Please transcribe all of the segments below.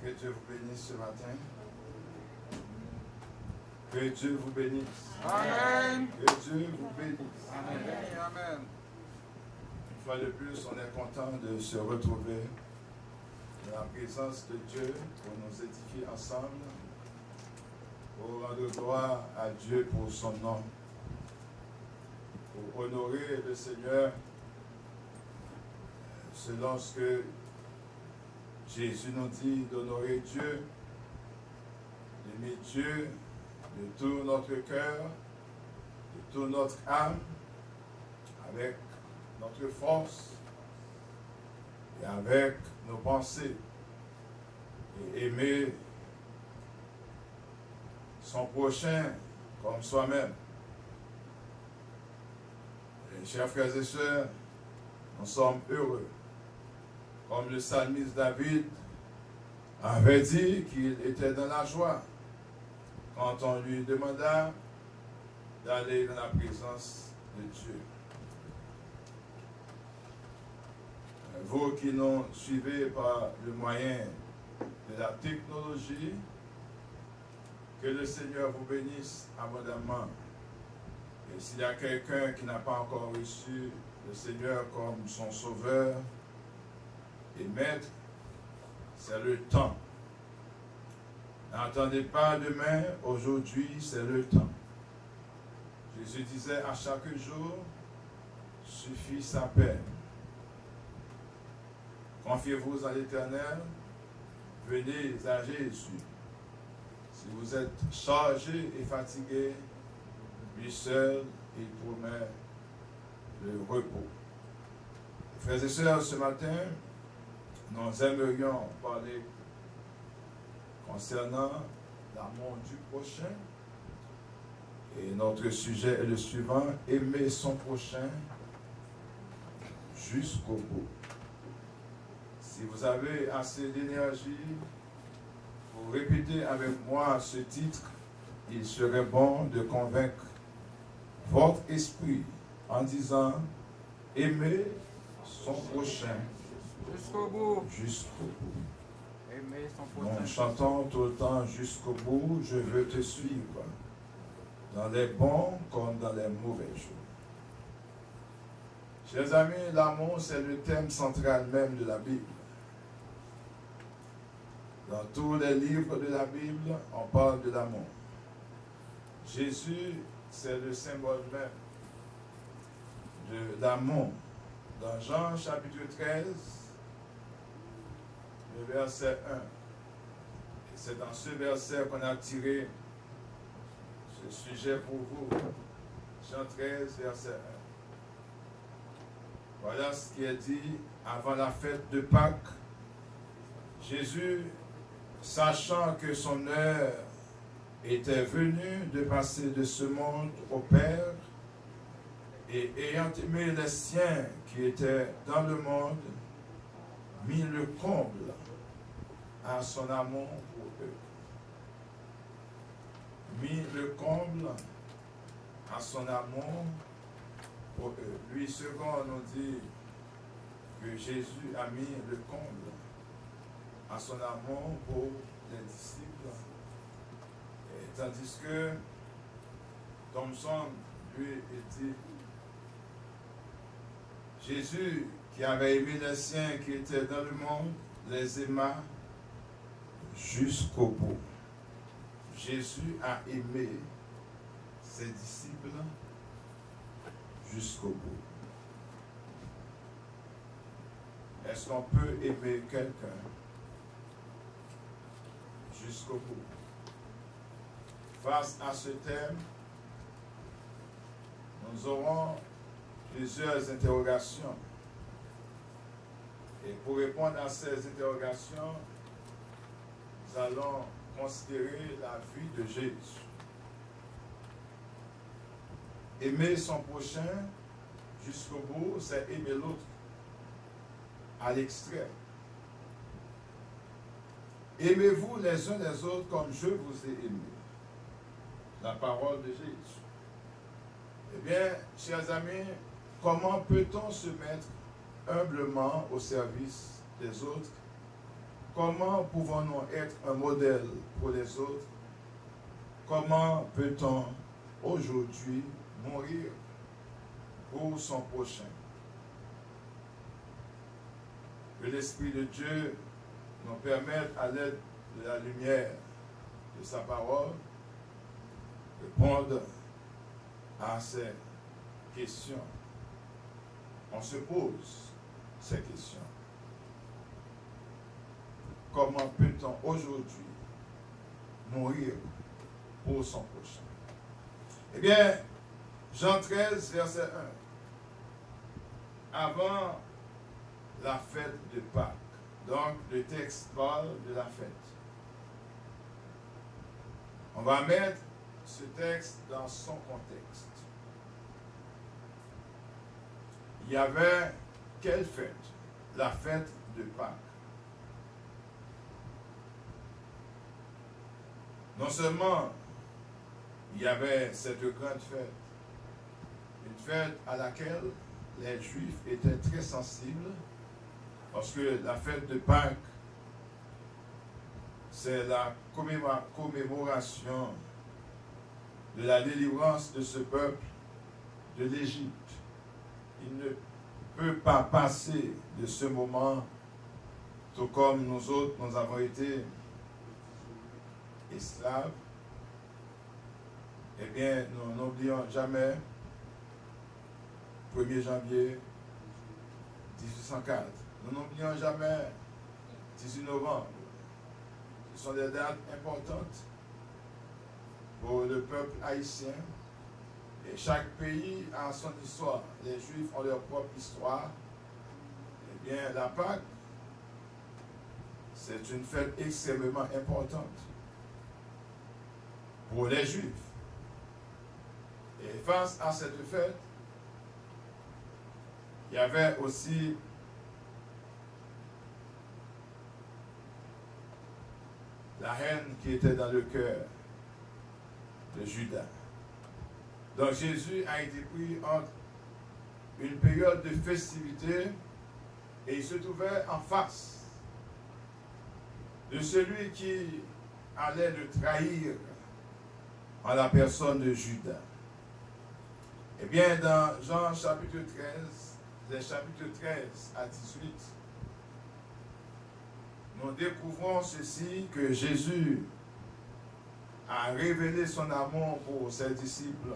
Que Dieu vous bénisse ce matin. Que Dieu vous bénisse. Amen. Que Dieu vous bénisse. Amen. Amen. Une fois de plus, on est content de se retrouver dans la présence de Dieu pour nous édifier ensemble, pour rendre gloire à Dieu pour son nom, pour honorer le Seigneur selon ce que Jésus nous dit d'honorer Dieu, d'aimer Dieu de tout notre cœur, de toute notre âme, avec notre force et avec nos pensées, et aimer son prochain comme soi-même. Et chers frères et sœurs, nous sommes heureux. Comme le psalmiste David avait dit qu'il était dans la joie quand on lui demanda d'aller dans la présence de Dieu. Vous qui nous suivez par le moyen de la technologie, que le Seigneur vous bénisse abondamment. Et s'il y a quelqu'un qui n'a pas encore reçu le Seigneur comme son sauveur et maître, c'est le temps. N'attendez pas demain, aujourd'hui c'est le temps. Jésus disait à chaque jour, suffit sa peine. Confiez-vous à l'Éternel, venez à Jésus. Si vous êtes chargé et fatigué, lui seul, il promet le repos. Frères et sœurs, ce matin, nous aimerions parler concernant l'amour du prochain. Et notre sujet est le suivant, aimer son prochain jusqu'au bout. Si vous avez assez d'énergie pour répéter avec moi ce titre, il serait bon de convaincre votre esprit en disant aimer son prochain jusqu'au bout. Jusqu'au bout. Aimer son prochain. Nous chantons tout le temps jusqu'au bout, je veux te suivre, dans les bons comme dans les mauvais jours. Chers amis, l'amour, c'est le thème central même de la Bible. Dans tous les livres de la Bible, on parle de l'amour. Jésus, c'est le symbole même de l'amour. Dans Jean chapitre 13, le verset 1. Et c'est dans ce verset qu'on a tiré ce sujet pour vous. Jean 13, verset 1. Voilà ce qui est dit avant la fête de Pâques. Jésus, sachant que son heure était venue de passer de ce monde au Père, et ayant aimé les siens qui étaient dans le monde, mit le comble à son amour pour eux. Mit le comble à son amour pour eux. Lui, second, nous dit que Jésus a mis le comble à son amour pour les disciples. Et tandis que Thomson, lui, dit Jésus, qui avait aimé les siens qui étaient dans le monde, les aima jusqu'au bout. Jésus a aimé ses disciples jusqu'au bout. Est-ce qu'on peut aimer quelqu'un jusqu'au bout? Face à ce thème, nous aurons plusieurs interrogations. Et pour répondre à ces interrogations, nous allons considérer la vie de Jésus. Aimer son prochain jusqu'au bout, c'est aimer l'autre à l'extrême. Aimez-vous les uns les autres comme je vous ai aimé. La parole de Jésus. Eh bien, chers amis, comment peut-on se mettre humblement au service des autres comment pouvons-nous être un modèle pour les autres? Comment peut-on aujourd'hui mourir pour son prochain? Que l'Esprit de Dieu nous permette, à l'aide de la lumière de sa parole, de répondre à ces questions. On se pose ces questions. Comment peut-on aujourd'hui mourir pour son prochain? Eh bien, Jean 13, verset 1. Avant la fête de Pâques. Donc, le texte parle de la fête. On va mettre ce texte dans son contexte. Il y avait quelle fête? La fête de Pâques. Non seulement il y avait cette grande fête, une fête à laquelle les Juifs étaient très sensibles, parce que la fête de Pâques, c'est la commémoration de la délivrance de ce peuple de l'Égypte. Il ne peut pas passer de ce moment, tout comme nous autres, nous avons été esclaves. Eh bien, nous n'oublions jamais 1er janvier 1804. Nous n'oublions jamais 18 novembre. Ce sont des dates importantes pour le peuple haïtien. Et chaque pays a son histoire. Les Juifs ont leur propre histoire. Eh bien, la Pâque, c'est une fête extrêmement importante pour les Juifs. Et face à cette fête, il y avait aussi la haine qui était dans le cœur de Judas. Donc Jésus a été pris entre une période de festivité et il se trouvait en face de celui qui allait le trahir en la personne de Judas. Eh bien, dans Jean chapitre 13, les chapitres 13 à 18, nous découvrons ceci, que Jésus a révélé son amour pour ses disciples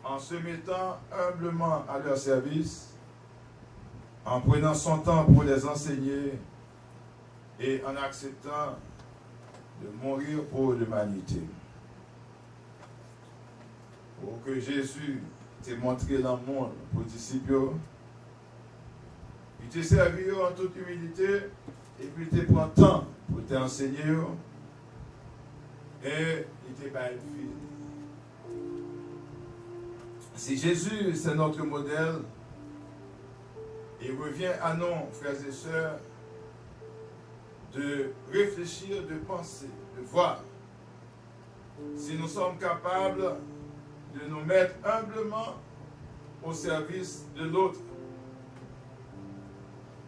en se mettant humblement à leur service, en prenant son temps pour les enseigner et en acceptant de mourir pour l'humanité. Pour que Jésus t'ait montré l'amour pour les disciples, il te servi en toute humilité et puis il te prend temps pour t'enseigner et il te bat une vie. Si Jésus, c'est notre modèle, il revient à nous, frères et sœurs, de réfléchir, de penser, de voir si nous sommes capables de nous mettre humblement au service de l'autre.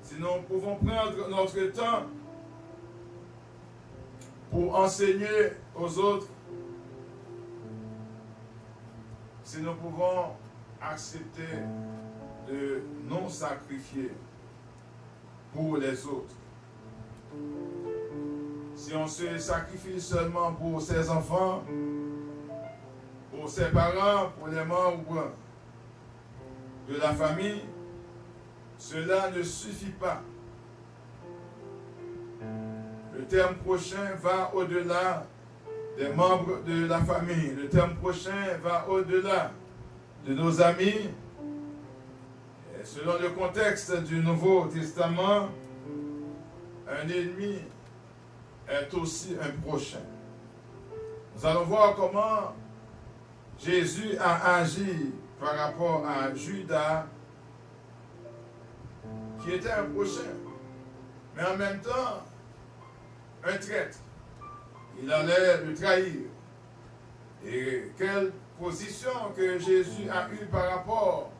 Si nous pouvons prendre notre temps pour enseigner aux autres, si nous pouvons accepter de nous sacrifier pour les autres. Si on se sacrifie seulement pour ses enfants, pour ses parents, pour les membres de la famille, cela ne suffit pas. Le terme prochain va au-delà des membres de la famille. Le terme prochain va au-delà de nos amis. Et selon le contexte du Nouveau Testament, un ennemi est aussi un prochain. Nous allons voir comment Jésus a agi par rapport à Judas, qui était un prochain, mais en même temps un traître. Il allait le trahir. Et quelle position que Jésus a eue par rapport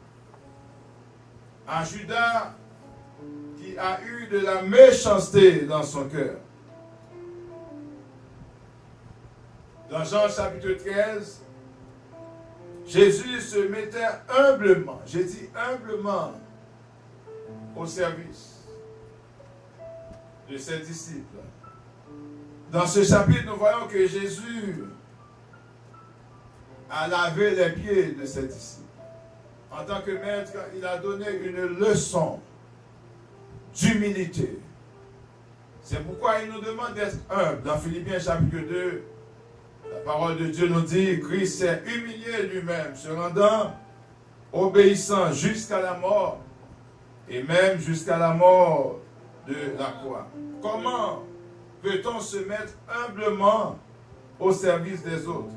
à Judas, qui qui a eu de la méchanceté dans son cœur. Dans Jean chapitre 13, Jésus se mettait humblement, j'ai dit humblement, au service de ses disciples. Dans ce chapitre, nous voyons que Jésus a lavé les pieds de ses disciples. En tant que maître, il a donné une leçon d'humilité. C'est pourquoi il nous demande d'être humble. Dans Philippiens chapitre 2, la parole de Dieu nous dit, Christ s'est humilié lui-même, se rendant obéissant jusqu'à la mort, et même jusqu'à la mort de la croix. Comment peut-on se mettre humblement au service des autres?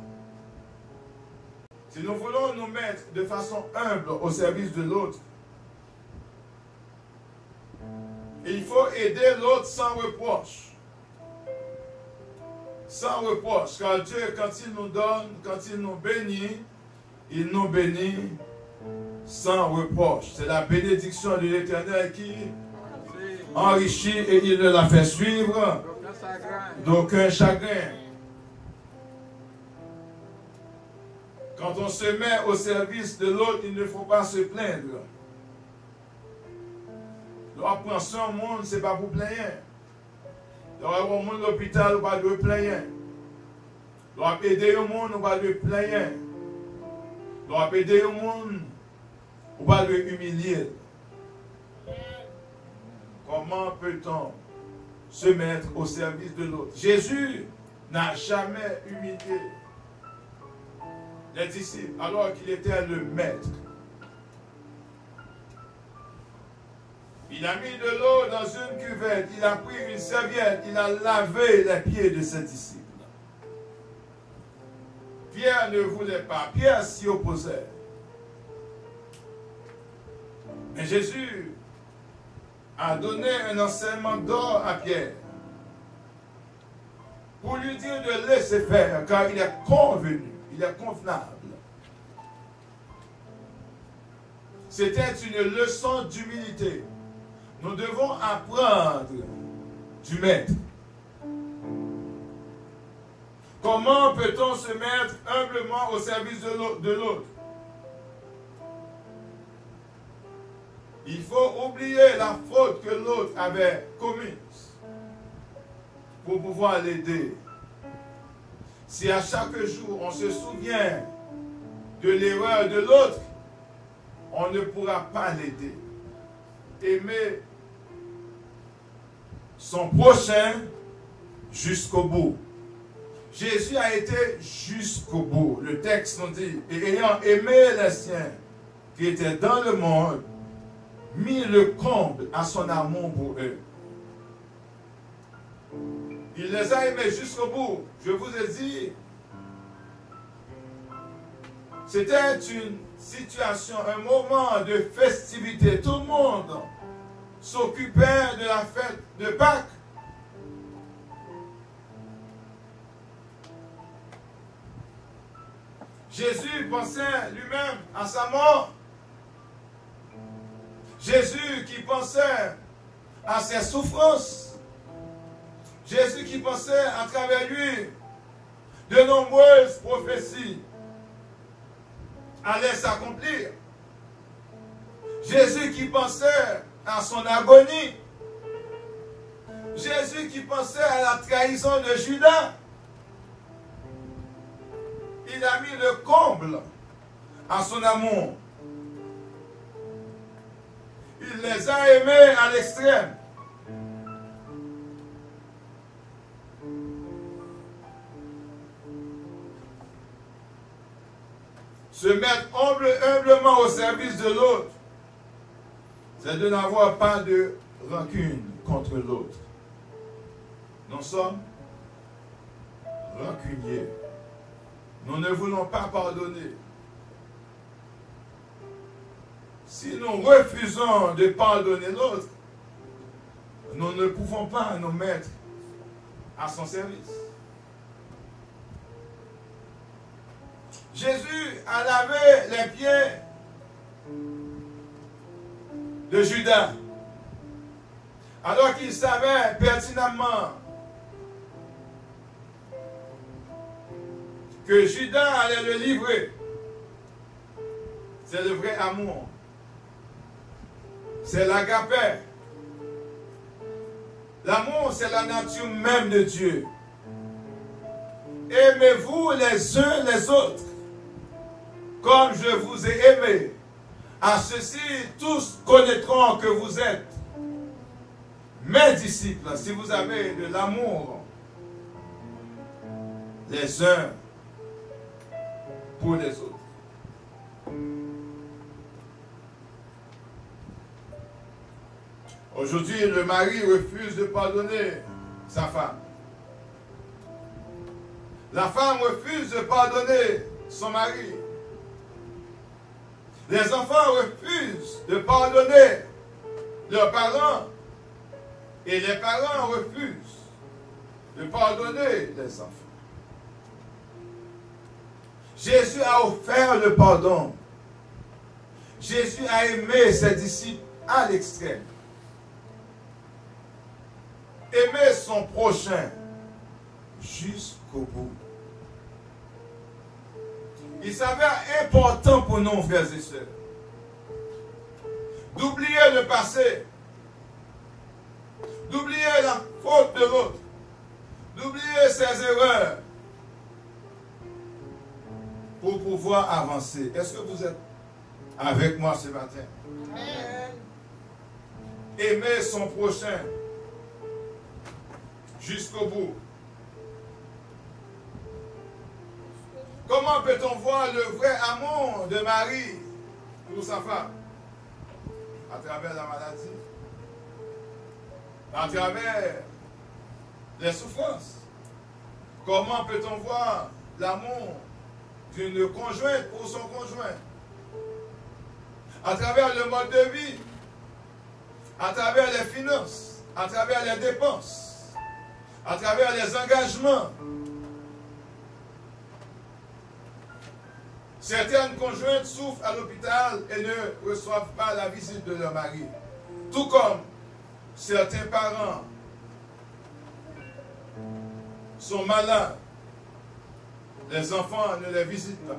Si nous voulons nous mettre de façon humble au service de l'autre, il faut aider l'autre sans reproche. Sans reproche. Car Dieu, quand il nous donne, quand il nous bénit sans reproche. C'est la bénédiction de l'Éternel qui enrichit et il ne la fait suivre d'aucun chagrin. Quand on se met au service de l'autre, il ne faut pas se plaindre. L'on prend son monde, ce n'est pas pour plaindre. L'on a un monde à l'hôpital, on va le plaindre. L'on a aidé au monde, on va le plaindre. L'on a aidé au monde, on va le humilier. Comment peut-on se mettre au service de l'autre? Jésus n'a jamais humilié les disciples alors qu'il était le maître. Il a mis de l'eau dans une cuvette, il a pris une serviette, il a lavé les pieds de ses disciples. Pierre ne voulait pas, Pierre s'y opposait. Mais Jésus a donné un enseignement d'or à Pierre pour lui dire de laisser faire, car il est convenu, il est convenable. C'était une leçon d'humilité. Nous devons apprendre du maître. Comment peut-on se mettre humblement au service de l'autre? Il faut oublier la faute que l'autre avait commise pour pouvoir l'aider. Si à chaque jour on se souvient de l'erreur de l'autre, on ne pourra pas l'aider. Aimer son prochain jusqu'au bout. Jésus a été jusqu'au bout. Le texte nous dit, et ayant aimé les siens qui étaient dans le monde, mis le comble à son amour pour eux. Il les a aimés jusqu'au bout. Je vous ai dit, c'était une situation, un moment de festivité. Tout le monde s'occupait de la fête de Pâques. Jésus pensait lui-même à sa mort. Jésus qui pensait à ses souffrances. Jésus qui pensait à travers lui de nombreuses prophéties allaient s'accomplir. Jésus qui pensait à son agonie. Jésus qui pensait à la trahison de Judas. Il a mis le comble à son amour. Il les a aimés à l'extrême. Se mettre humblement au service de l'autre, c'est de n'avoir pas de rancune contre l'autre. Nous sommes rancuniers. Nous ne voulons pas pardonner. Si nous refusons de pardonner l'autre, nous ne pouvons pas nous mettre à son service. Jésus a lavé les pieds de Judas. Alors qu'il savait pertinemment que Judas allait le livrer. C'est le vrai amour. C'est l'agapé. L'amour, c'est la nature même de Dieu. Aimez-vous les uns les autres, comme je vous ai aimé. À ceci, tous connaîtront que vous êtes mes disciples, si vous avez de l'amour les uns pour les autres. Aujourd'hui, le mari refuse de pardonner sa femme. La femme refuse de pardonner son mari. Les enfants refusent de pardonner leurs parents. Et les parents refusent de pardonner les enfants. Jésus a offert le pardon. Jésus a aimé ses disciples à l'extrême. Aimer son prochain jusqu'au bout. Il s'avère important pour nous, frères et sœurs, d'oublier le passé, d'oublier la faute de l'autre, d'oublier ses erreurs pour pouvoir avancer. Est-ce que vous êtes avec moi ce matin? Amen. Aimer son prochain jusqu'au bout. Comment peut-on voir le vrai amour de Marie pour sa femme? À travers la maladie, à travers les souffrances. Comment peut-on voir l'amour d'une conjointe pour son conjoint? À travers le mode de vie, à travers les finances, à travers les dépenses, à travers les engagements. Certaines conjointes souffrent à l'hôpital et ne reçoivent pas la visite de leur mari. Tout comme certains parents sont malades, les enfants ne les visitent pas.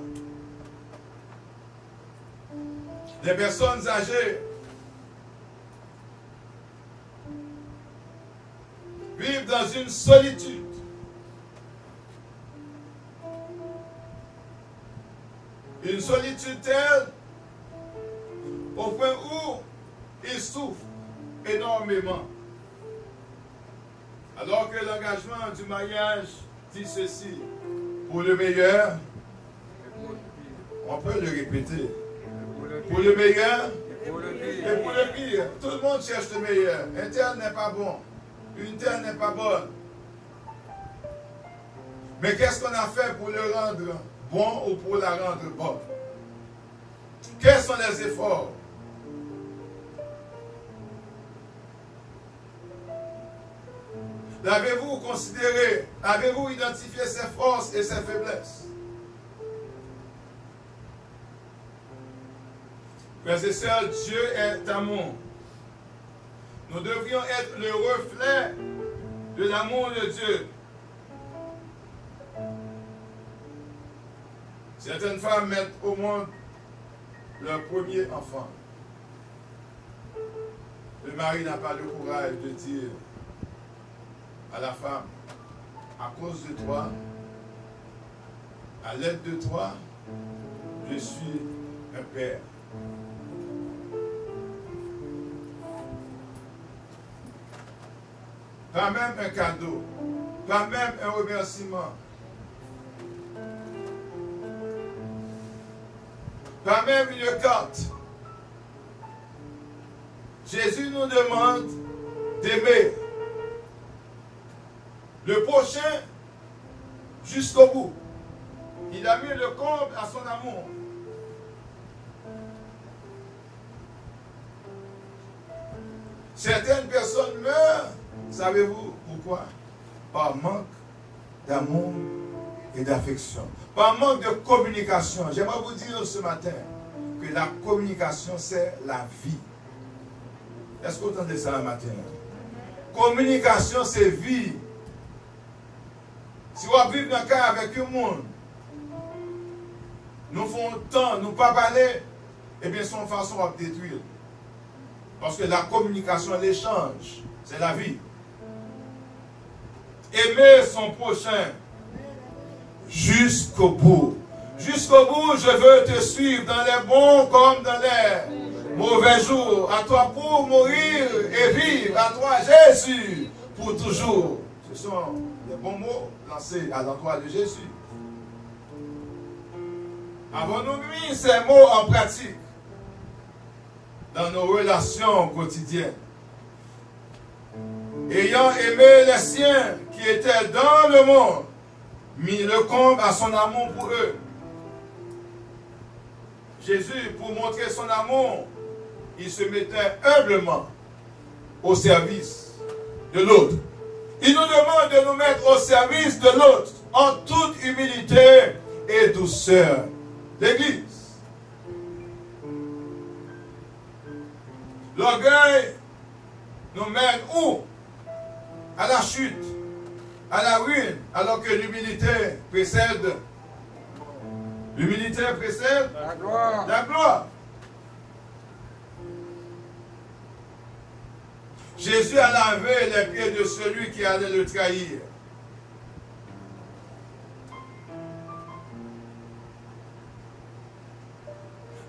Les personnes âgées vivent dans une solitude. Une solitude telle au point où ils souffrent énormément. Alors que l'engagement du mariage dit ceci, pour le meilleur, on peut le répéter, pour le meilleur et pour le pire. Tout le monde cherche le meilleur. Un tel n'est pas bon, une telle n'est pas bonne. Mais qu'est-ce qu'on a fait pour le rendre bon ou pour la rendre bonne? Quels sont les efforts? L'avez-vous considéré? Avez-vous identifié ses forces et ses faiblesses? Frères et sœurs, Dieu est amour. Nous devrions être le reflet de l'amour de Dieu. Certaines femmes mettent au monde leur premier enfant. Le mari n'a pas le courage de dire à la femme, à cause de toi, à l'aide de toi, je suis un père. Pas même un cadeau, pas même un remerciement. Pas même une carte. Jésus nous demande d'aimer le prochain jusqu'au bout. Il a mis le comble à son amour. Certaines personnes meurent, savez-vous pourquoi? Par manque d'amour et d'affection. Par manque de communication. J'aimerais vous dire ce matin que la communication, c'est la vie. Est-ce que vous entendez ça le matin? communication, c'est vie. Si on vit dans le cas avec un monde, nous faisons temps, nous ne pas parler, eh bien, son façon de détruire. Parce que la communication, l'échange, c'est la vie. Aimer son prochain jusqu'au bout. Jusqu'au bout, je veux te suivre dans les bons comme dans les mauvais jours. À toi pour mourir et vivre. À toi, Jésus, pour toujours. Ce sont les bons mots lancés à l'endroit de Jésus. Avons-nous mis ces mots en pratique dans nos relations quotidiennes? Ayant aimé les siens qui étaient dans le monde, mis le comble à son amour pour eux. Jésus, pour montrer son amour, il se mettait humblement au service de l'autre. Il nous demande de nous mettre au service de l'autre en toute humilité et douceur. L'Église. L'orgueil nous mène où? À la chute, à la ruine, alors que l'humilité précède. L'humilité précède La gloire. la gloire. Jésus a lavé les pieds de celui qui allait le trahir.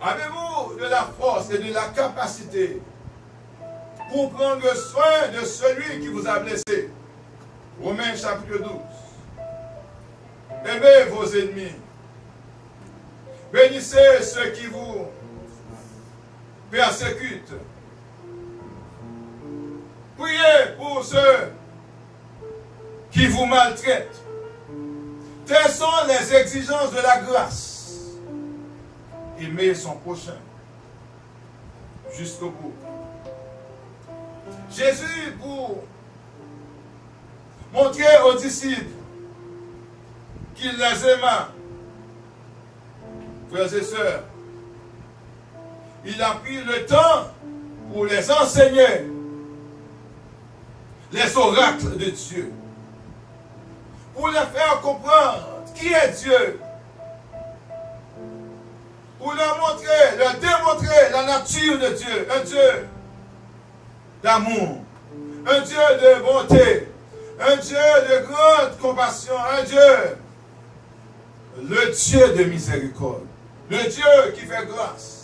Avez-vous de la force et de la capacité pour prendre soin de celui qui vous a blessé? Romains chapitre 12. Aimez vos ennemis. Bénissez ceux qui vous persécutent. Priez pour ceux qui vous maltraitent. Telles sont les exigences de la grâce. Aimer son prochain jusqu'au bout. Jésus, pour montrer aux disciples qu'il les aima, frères et sœurs, il a pris le temps pour les enseigner les oracles de Dieu, pour les faire comprendre qui est Dieu, pour leur montrer, leur démontrer la nature de Dieu, un Dieu d'amour, un Dieu de bonté, un Dieu de grande compassion, un Dieu, le Dieu de miséricorde, le Dieu qui fait grâce.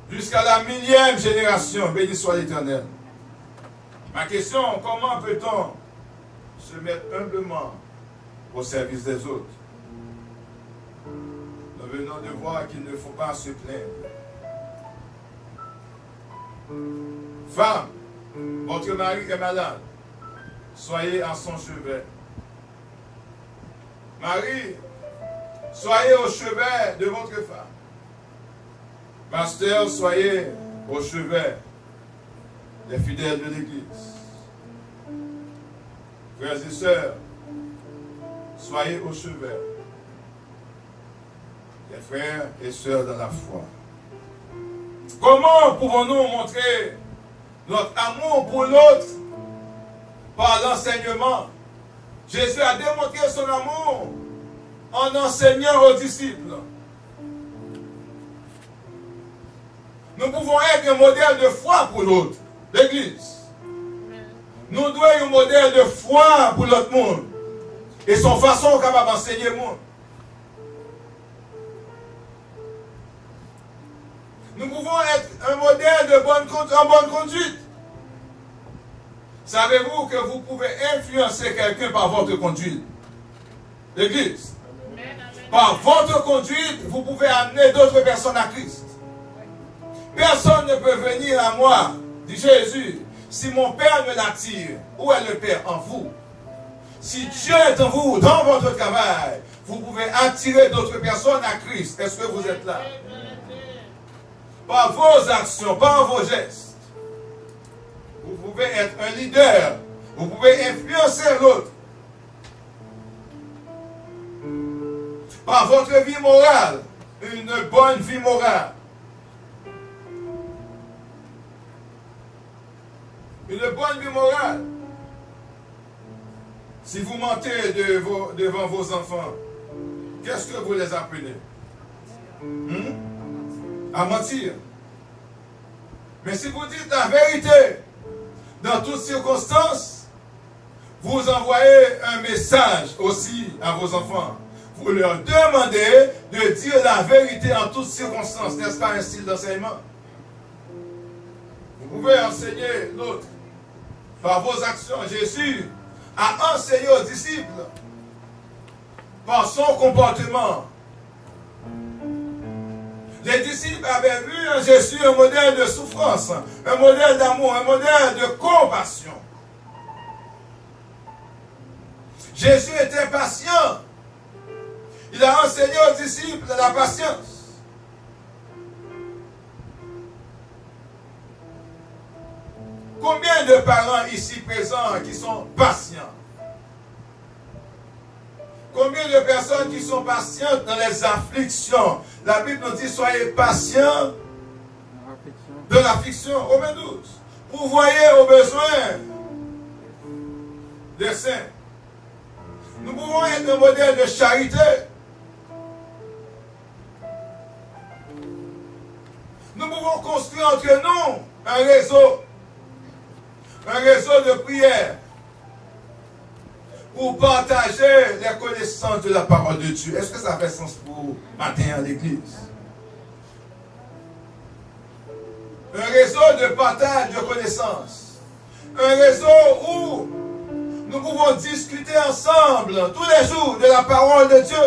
Jusqu'à la 1000e génération, béni soit l'Éternel. Ma question, comment peut-on se mettre humblement au service des autres? Nous venons de voir qu'il ne faut pas se plaindre. Femme, votre mari est malade. Soyez à son chevet. Marie, soyez au chevet de votre femme. Pasteur, soyez au chevet des fidèles de l'Église. Frères et sœurs, soyez au chevet des frères et sœurs dans la foi. Comment pouvons-nous montrer notre amour pour l'autre? Par l'enseignement. Jésus a démontré son amour en enseignant aux disciples. Nous pouvons être un modèle de foi pour l'autre, l'Église. Nous devons être un modèle de foi pour l'autre monde. Et son façon capable d'enseigner le monde. Nous pouvons être un modèle de bonne conduite. Savez-vous que vous pouvez influencer quelqu'un par votre conduite? L'Église. Par votre conduite, vous pouvez amener d'autres personnes à Christ. Personne ne peut venir à moi, dit Jésus, si mon Père me l'attire. Où est le Père? En vous. Si Dieu est en vous, dans votre travail, vous pouvez attirer d'autres personnes à Christ. Est-ce que vous êtes là? Par vos actions, par vos gestes. Vous pouvez être un leader. Vous pouvez influencer l'autre. Par votre vie morale, une bonne vie morale. une bonne vie morale. Si vous mentez devant vos enfants, qu'est-ce que vous les apprenez? À mentir. Mais si vous dites la vérité, dans toutes circonstances, vous envoyez un message aussi à vos enfants. Vous leur demandez de dire la vérité en toutes circonstances. N'est-ce pas un style d'enseignement? Vous pouvez enseigner l'autre par vos actions. Jésus a enseigné aux disciples par son comportement. Les disciples avaient vu en Jésus un modèle de souffrance, un modèle d'amour, un modèle de compassion. Jésus était patient. Il a enseigné aux disciples la patience. Combien de parents ici présents qui sont patients? Combien de personnes qui sont patientes dans les afflictions? La Bible nous dit, soyez patients de l'affliction. Romains 12. Pourvoyez aux besoins des saints. Nous pouvons être un modèle de charité. Nous pouvons construire entre nous un réseau de prière pour partager les connaissances de la parole de Dieu. Est-ce que ça fait sens pour matin à l'église? Un réseau de partage de connaissances. Un réseau où nous pouvons discuter ensemble tous les jours de la parole de Dieu.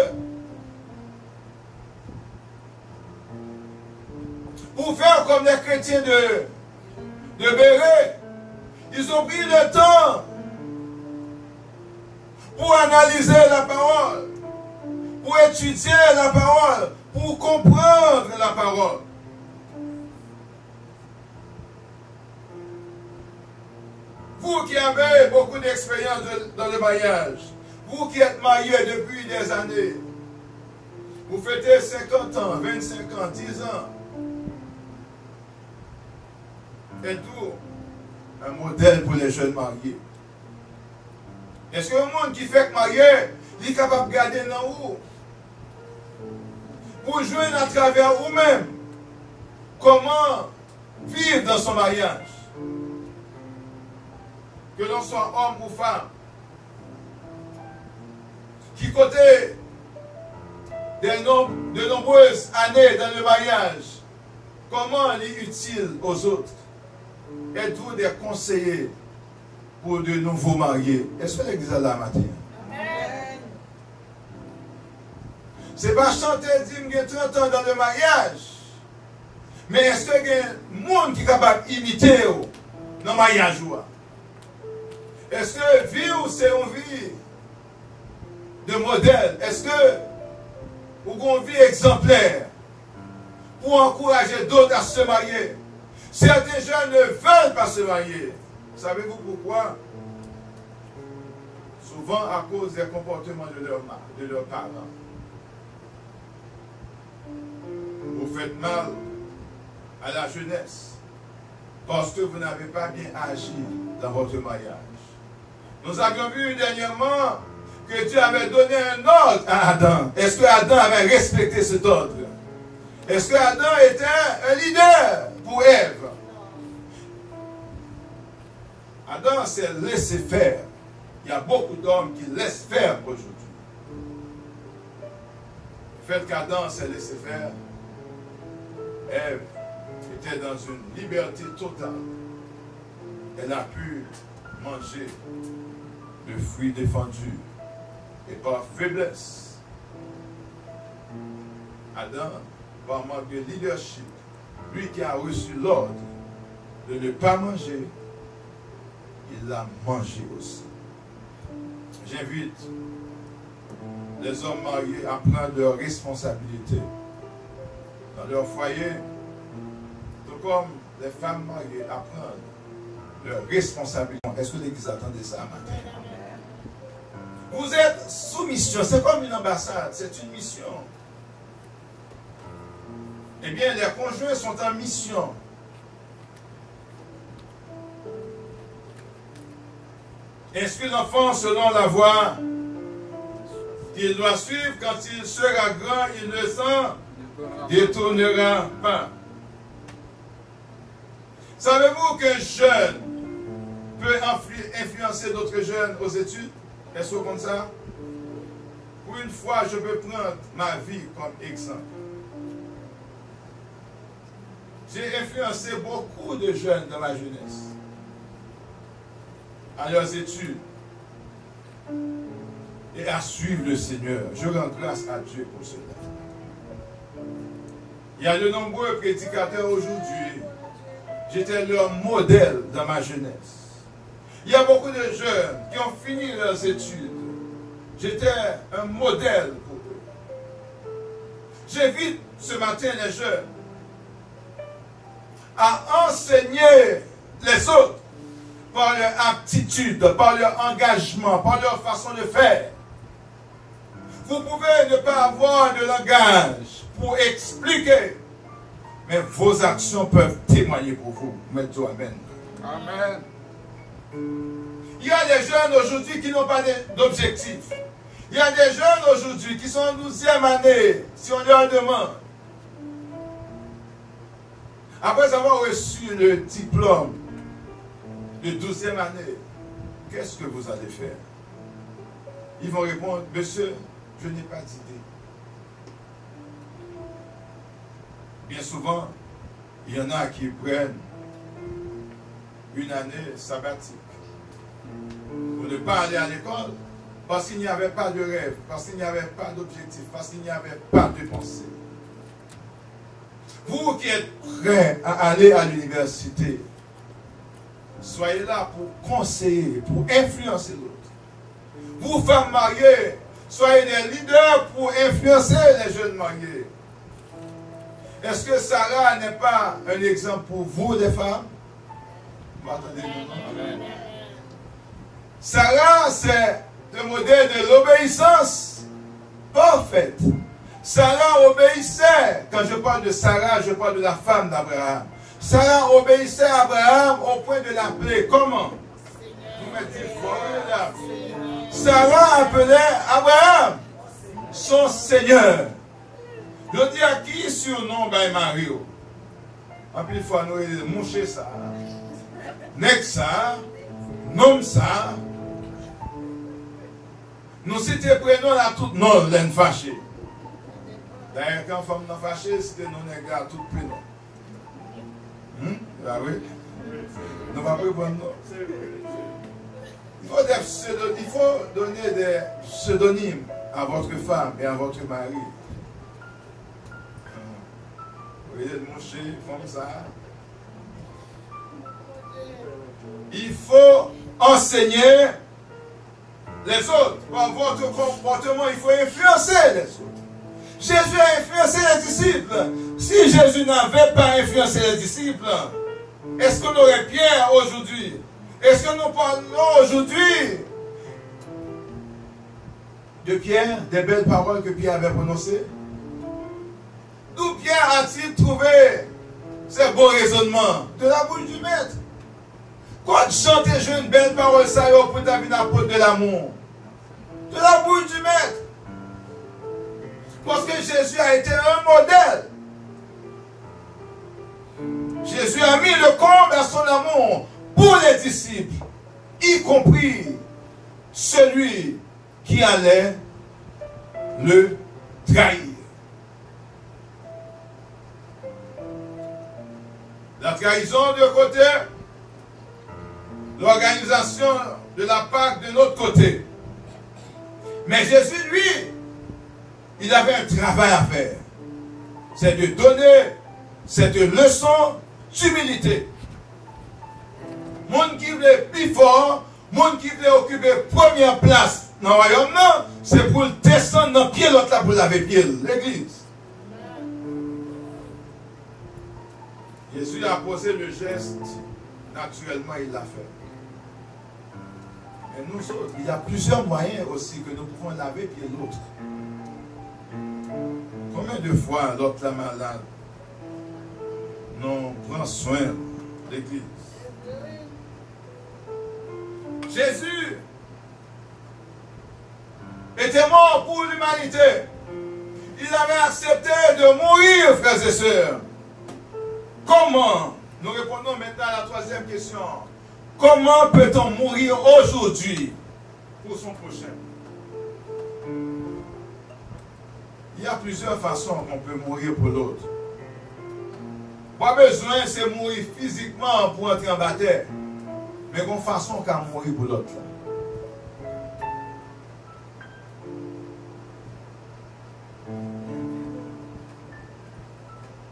Pour faire comme les chrétiens de Béret, ils ont pris le temps pour analyser la parole, pour étudier la parole, pour comprendre la parole. Vous qui avez beaucoup d'expérience dans le mariage, vous qui êtes mariés depuis des années, vous fêtez 50 ans, 25 ans, 10 ans, êtes-vous un modèle pour les jeunes mariés? Est-ce que le monde qui fait marier, il est capable de garder dans vous? Pour jouer à travers vous-même, comment vivre dans son mariage? Que l'on soit homme ou femme, qui côté de nombreuses années dans le mariage, comment il est utile aux autres? Êtes-vous des conseillers pour de nouveaux mariés? Est-ce que l'église a la matin? Ce n'est pas chanter, dire que 30 ans dans le mariage. Mais est-ce qu'il y a un monde qui est capable d'imiter dans le mariage? Est-ce que vivre, c'est une vie de modèle? Est-ce que vous avez une vie exemplaire pour encourager d'autres à se marier? Certains jeunes ne veulent pas se marier. Savez-vous pourquoi? Souvent à cause des comportements de leurs parents. Vous faites mal à la jeunesse parce que vous n'avez pas bien agi dans votre mariage. Nous avions vu dernièrement que Dieu avait donné un ordre à Adam. Est-ce que Adam avait respecté cet ordre? Est-ce que Adam était un leader pour Ève? Adam s'est laissé faire. Il y a beaucoup d'hommes qui laissent faire aujourd'hui. Le fait qu'Adam s'est laissé faire, Ève était dans une liberté totale. Elle a pu manger le fruit défendu. Et par faiblesse, Adam, par manque de leadership, lui qui a reçu l'ordre de ne pas manger, il l'a mangé aussi. J'invite les hommes mariés à prendre leurs responsabilités dans leur foyer, tout comme les femmes mariées à prendre leurs responsabilités. Est-ce que l'Église attendait ça matin? Vous êtes sous mission, c'est comme une ambassade, c'est une mission. Eh bien, les conjoints sont en mission. Instruis l'enfant selon la voie qu'il doit suivre. Quand il sera grand, il ne s'en détournera pas. Savez-vous qu'un jeune peut influencer d'autres jeunes aux études? Est-ce comme ça? Pour une fois, je peux prendre ma vie comme exemple. J'ai influencé beaucoup de jeunes dans ma jeunesse à leurs études et à suivre le Seigneur. Je rends grâce à Dieu pour cela. Il y a de nombreux prédicateurs aujourd'hui. J'étais leur modèle dans ma jeunesse. Il y a beaucoup de jeunes qui ont fini leurs études. J'étais un modèle pour eux. J'invite ce matin les jeunes à enseigner les autres par leur aptitude, par leur engagement, par leur façon de faire. Vous pouvez ne pas avoir de langage pour expliquer, mais vos actions peuvent témoigner pour vous. Mettez-vous amen. Amen. Il y a des jeunes aujourd'hui qui n'ont pas d'objectif. Il y a des jeunes aujourd'hui qui sont en 12e année, si on leur demande. Après avoir reçu le diplôme de 12e année, qu'est-ce que vous allez faire? Ils vont répondre, monsieur, je n'ai pas d'idée. Bien souvent, il y en a qui prennent une année sabbatique pour ne pas aller à l'école parce qu'il n'y avait pas de rêve, parce qu'il n'y avait pas d'objectif, parce qu'il n'y avait pas de pensée. Vous qui êtes prêts à aller à l'université, soyez là pour conseiller, pour influencer l'autre. Vous, femmes mariées, soyez des leaders pour influencer les jeunes mariés. Est-ce que Sarah n'est pas un exemple pour vous, les femmes? Vous m'entendez? Sarah, c'est le modèle de l'obéissance parfaite. Sarah obéissait. Quand je parle de Sarah, je parle de la femme d'Abraham. Sarah obéissait à Abraham au point de l'appeler. Comment? Vous mettez fort là. Sarah appelait Abraham son Seigneur. Je dis à qui surnom by Mario? En plus, il faut nous moucher ça. Nek ça. Nom ça. Nous c'était prénom à tout nom, l'en fâché. D'ailleurs, quand femme n'a fâché, c'était non nègre à tout prénom. Ah oui? Nous ne va pas prendre non. Il faut donner des pseudonymes à votre femme et à votre mari. Vous voyez, le moucher, comme ça. Il faut enseigner les autres. Par votre comportement, il faut influencer les autres. Jésus a influencé les disciples. Si Jésus n'avait pas influencé les disciples, est-ce qu'on aurait Pierre aujourd'hui? Est-ce que nous parlons aujourd'hui de Pierre, des belles paroles que Pierre avait prononcées? D'où Pierre a-t-il trouvé ces beaux raisonnements? De la bouche du maître. Quand chante une belle parole, ça y est, pour ta vie d'apôtre de l'amour. De la bouche du maître. Parce que Jésus a été un modèle. Jésus a mis le comble à son amour pour les disciples, y compris celui qui allait le trahir. La trahison de côté, l'organisation de la Pâque de notre côté. Mais Jésus, lui, il avait un travail à faire. C'est de donner cette leçon d'humilité. Monde qui voulait plus fort, monde qui voulait occuper première place dans le royaume, non, c'est pour descendre dans le pied l'autre là pour laver pied, l'église. Jésus a posé le geste, naturellement il l'a fait. Et nous autres, il y a plusieurs moyens aussi que nous pouvons laver pied l'autre. Combien de fois l'autre la malade, nous prend soin de l'église? Jésus l'humanité. Il avait accepté de mourir, frères et sœurs. Comment? Nous répondons maintenant à la troisième question. Comment peut-on mourir aujourd'hui pour son prochain? Il y a plusieurs façons qu'on peut mourir pour l'autre. Pas besoin de mourir physiquement pour entrer en bataille. Mais une façon qu'à mourir pour l'autre.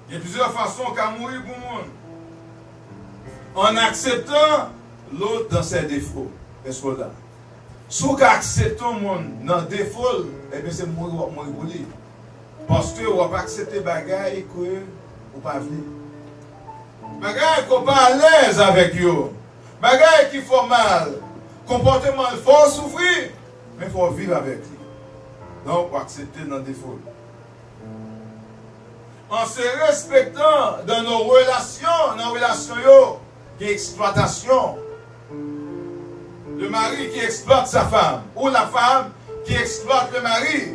Il y a plusieurs façons qu'à mourir pour le monde. En acceptant l'autre dans ses défauts. Est-ce que là? Si vous acceptez le monde dans les défauts, eh bien c'est mourir pour lui. Parce que vous n'avez pas accepté les bagailles que vous n'avez pas venir. Bagaille qu'on pas à l'aise avec eux. Bagaille qui font mal. Comportement, il faut souffrir. Mais il faut vivre avec lui. Donc, pour accepter dans le défaut. En se respectant dans nos relations, qui est exploitation. Le mari qui exploite sa femme. Ou la femme qui exploite le mari.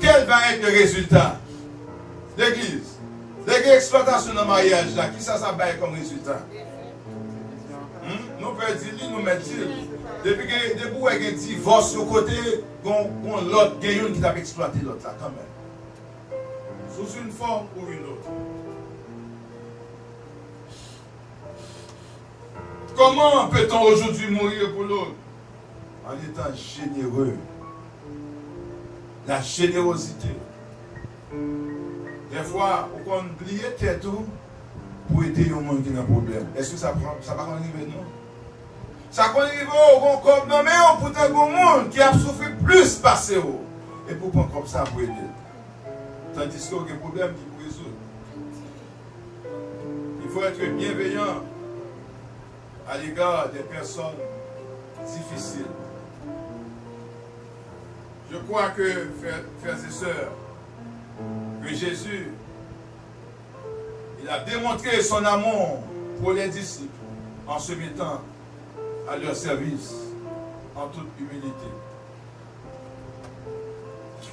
Quel va être le résultat? L'église. L'exploitation dans le mariage, là, qui ça baille comme résultat? Nous pouvons dire, nous mettons. Depuis que vous avez un divorce au côté, l'autre, il y a une qui t'a exploité l'autre, là, quand même. Sous une forme ou une autre. Comment peut-on aujourd'hui mourir pour l'autre? En étant généreux. La générosité. Des fois, on peut oublier tête pour aider les gens qui ont un problème. Est-ce que ça va arriver, non? Ça va arriver, on va nommer pour des gens qui ont souffert plus passé. Et pour prendre comme ça pour aider. Tandis qu'il y a un problème qui peut résoudre. Il faut être bienveillant à l'égard des personnes difficiles. Je crois que, frères et sœurs, que Jésus, il a démontré son amour pour les disciples en se mettant à leur service en toute humilité.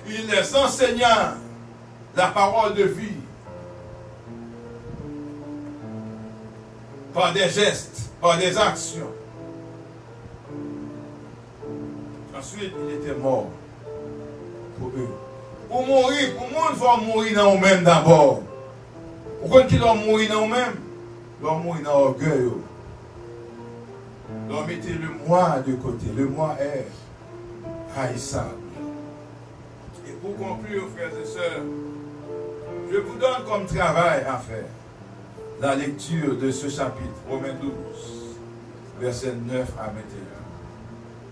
Il les enseigna la parole de vie par des gestes, par des actions. Ensuite, il était mort pour eux. Pour mourir, pour le monde, il faut mourir dans nous-mêmes d'abord. Pourquoi ils doivent mourir dans nous-mêmes? Ils doivent mourir dans l'orgueil. Ils doivent mettre le moi de côté. Le moi est haïssable. Et pour conclure, frères et sœurs, je vous donne comme travail à faire la lecture de ce chapitre, Romains 12, versets 9 à 21.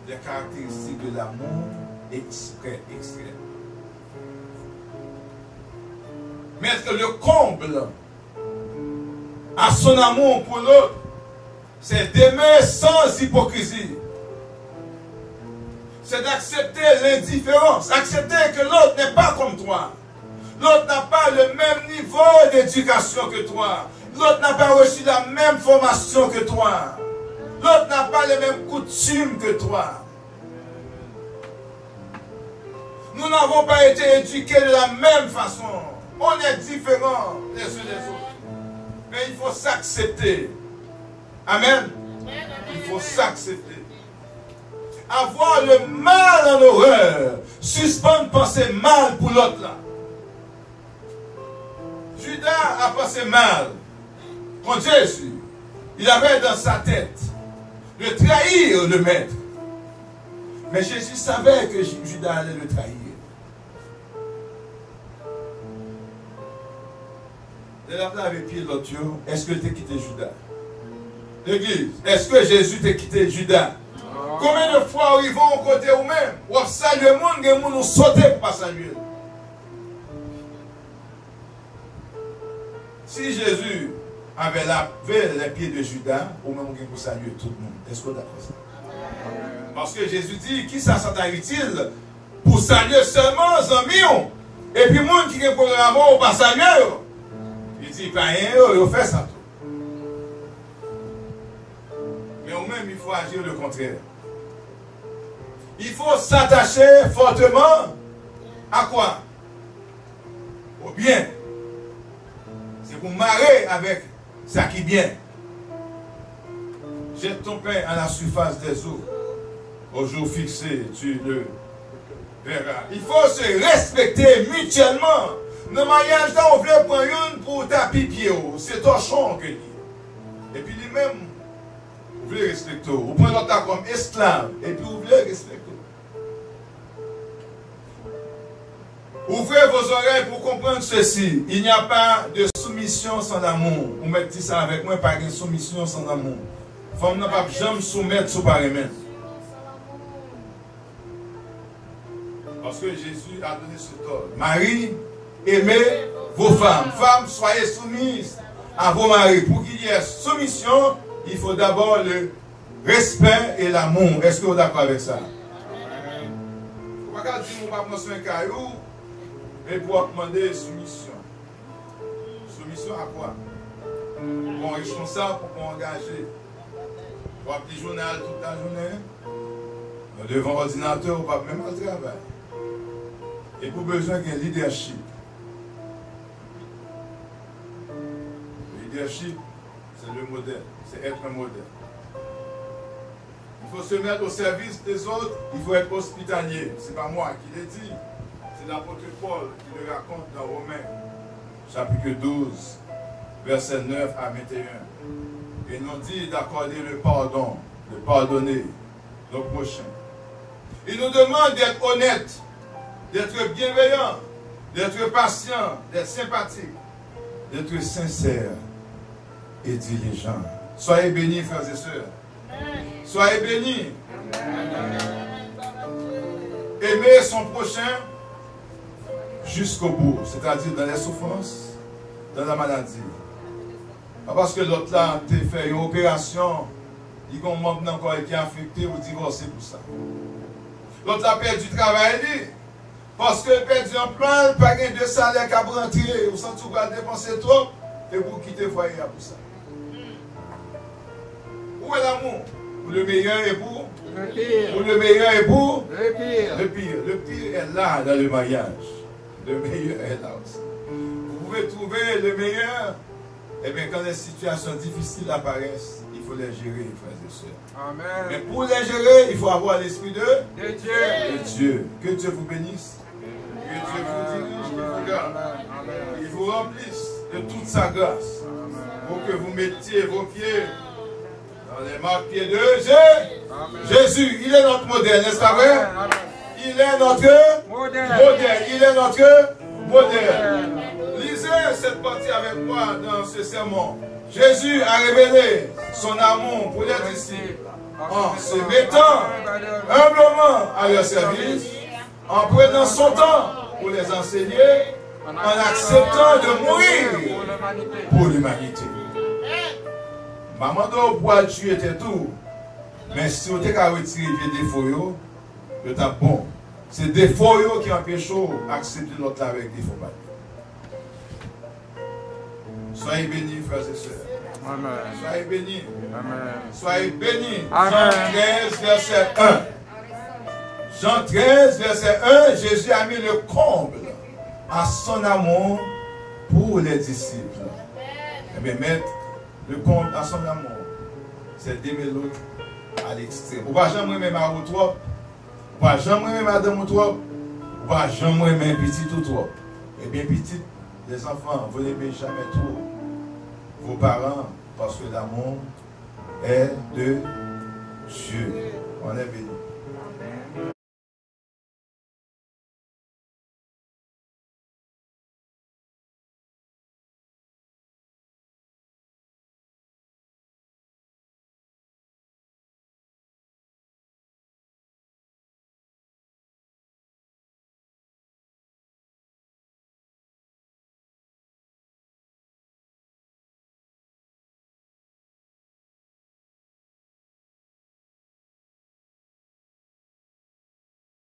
Les caractéristiques de l'amour extrême. Mais le comble à son amour pour l'autre, c'est d'aimer sans hypocrisie. C'est d'accepter l'indifférence, accepter que l'autre n'est pas comme toi. L'autre n'a pas le même niveau d'éducation que toi. L'autre n'a pas reçu la même formation que toi. L'autre n'a pas les mêmes coutumes que toi. Nous n'avons pas été éduqués de la même façon. On est différents les uns des autres. Mais il faut s'accepter. Amen. Il faut s'accepter. Avoir le mal en horreur. Suspendre penser mal pour l'autre là. Judas a pensé mal contre Jésus. Il avait dans sa tête de trahir le maître. Mais Jésus savait que Judas allait le trahir. Avec pied l'autre, est-ce que tu as quitté Judas? L'église, est-ce que Jésus t'a quitté Judas? Combien de fois ils vont au côté ou même? Ou saluer le monde, les gens nous sauter pour pas saluer. Si Jésus avait lavé les pieds de Judas, ou même pour saluer tout le monde, est-ce que vous d'accord ça? Parce que Jésus dit, qui ça sera utile pour saluer seulement les amis? Et puis, les gens qui ont pour l'amour, ou pas saluer. Il dit, pas rien, il fait ça tout. Mais au même, il faut agir le contraire. Il faut s'attacher fortement À quoi? Au bien. C'est pour marrer avec ça qui est bien. Jette ton pain à la surface des eaux. Au jour fixé, tu le verras. Il faut se respecter mutuellement. Dans le mariage, on veut prendre une pour taper pied. C'est torchon que dit. Et puis lui-même, vous voulez respecter. Vous prenez l'autre comme esclave. Et puis vous voulez respecter. Ouvrez vos oreilles pour comprendre ceci. Il n'y a pas de soumission sans amour. Vous mettez ça avec moi, pas de soumission sans amour. Femme n'a pas jamais soumettre sous pareil. Parce que Jésus a donné ce ordre. Marie, aimez vos femmes. Femmes, soyez soumises à vos maris. Pour qu'il y ait soumission, il faut d'abord le respect et l'amour. Est-ce que vous êtes d'accord avec ça? Vous ne pouvez pas dire que vous ne pouvez pas prendre un caillou, mais pour demander soumission. Soumission à quoi? Pour responsable, pour engager. Pour un petit journal toute la journée. Devant l'ordinateur, on ne peut même pas travailler. Et pour besoin d'un leadership. Le leadership, c'est le modèle. C'est être un modèle. Il faut se mettre au service des autres. Il faut être hospitalier. Ce n'est pas moi qui l'ai dit. C'est l'apôtre Paul qui le raconte dans Romains, chapitre 12, versets 9 à 21. Il nous dit d'accorder le pardon, de pardonner nos prochains. Il nous demande d'être honnête, d'être bienveillant, d'être patient, d'être sympathique, d'être sincère et diligent. Soyez bénis, frères et sœurs. Soyez bénis. Aimer son prochain jusqu'au bout, c'est-à-dire dans les souffrances, dans la maladie. Pas parce que l'autre là a fait une opération, il y a un membre encore qui est affecté ou divorcé pour ça. L'autre a perdu du travail, parce qu'il a perdu un plan, pas de salaire qui a rentrer, ou sans tout dépenser trop, et vous quittez le foyer pour ça. Où est l'amour? Pour le meilleur époux? Le pire. Pour le meilleur époux? Le pire. Le pire. Le pire est là dans le mariage. Le meilleur est là aussi. Vous pouvez trouver le meilleur. Eh bien, quand les situations difficiles apparaissent, il faut les gérer, frères et sœurs. Amen. Mais pour les gérer, il faut avoir l'esprit de Dieu. Dieu. Que Dieu vous bénisse. Que Dieu vous dirige, qu'il vous garde. Il vous remplisse de toute sa grâce. Pour que vous mettiez vos pieds dans les marques-pieds de Jésus. Il est notre modèle, n'est-ce pas vrai? Il est notre modèle. Il est notre modèle. Lisez cette partie avec moi dans ce sermon. Jésus a révélé son amour pour les disciples en se mettant humblement à leur service, en prenant son temps pour les enseigner, en acceptant de mourir pour l'humanité. Maman doit pouvoir tuer tout, mais si vous avez retiré les défauts, c'est bon. C'est des défauts qui empêchent d'accepter l'autre avec des défauts. Soyez bénis, frères et sœurs. Amen. Soyez bénis. Amen. Soyez bénis. Amen. Jean 13, verset 1. Jean 13, verset 1, Jésus a mis le comble à son amour pour les disciples. Eh bien, mettre le comble à son amour, c'est d'aimer l'autre à l'extrême. Vous ne pouvez jamais aimer ma ou trop. Vous ne pouvez jamais aimer madame ou trop. Vous ne pouvez jamais aimer petit ou trop. Eh bien, petit, les enfants, vous n'aimez jamais trop vos parents, parce que l'amour est de Dieu. On est béni.